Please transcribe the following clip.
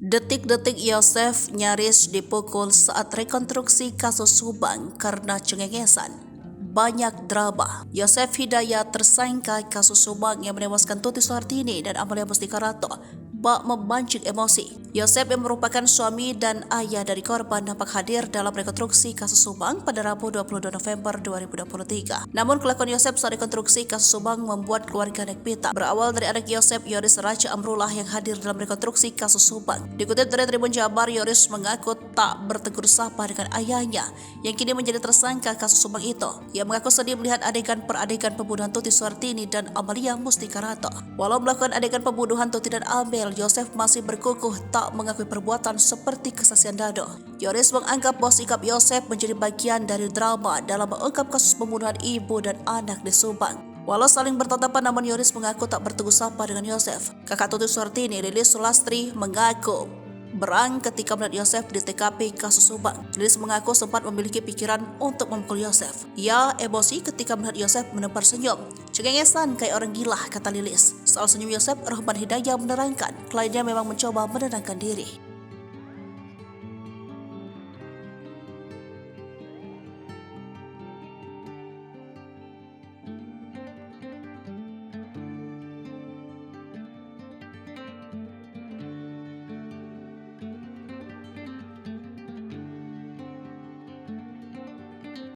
Detik-detik Yosef nyaris dipukul saat rekonstruksi kasus Subang karena cengengesan. Banyak drama. Yosef Hidayat tersangka kasus Subang yang menewaskan Tuti Suhartini dan Amalia Mustikarato bak memancing emosi. Yosef yang merupakan suami dan ayah dari korban nampak hadir dalam rekonstruksi kasus Subang pada Rabu 22 November 2023. Namun kelakuan Yosef saat rekonstruksi kasus Subang membuat keluarga naik pitam. Berawal dari anak Yosef, Yoris Raja Amrullah yang hadir dalam rekonstruksi kasus Subang. Dikutip dari Tribun Jabar, Yoris mengaku tak bertegur sapa dengan ayahnya yang kini menjadi tersangka kasus Subang itu. Ia mengaku sedih melihat adegan per adegan pembunuhan Tuti Suhartini dan Amalia Mustikarato. Walau melakukan adegan pembunuhan Tuti dan Amel, Yosef masih berkukuh tak mengakui perbuatan seperti kesaksian Dado. Yoris menganggap bahwa sikap Yosef menjadi bagian dari drama dalam mengungkap kasus pembunuhan ibu dan anak di Subang. Walau saling bertatapan, namun Yoris mengaku tak bertegur sapa dengan Yosef. Kakak Tuti Suhartini, Lilis Sulastri, mengaku berang ketika melihat Yosef di TKP kasus Subang. Lilis mengaku sempat memiliki pikiran untuk memukul Yosef. Ia emosi ketika melihat Yosef menebar senyum. Cengengesan kayak orang gila, kata Lilis. Soal senyum Yosef, Rohman Hidayat menerangkan kliennya memang mencoba menenangkan diri.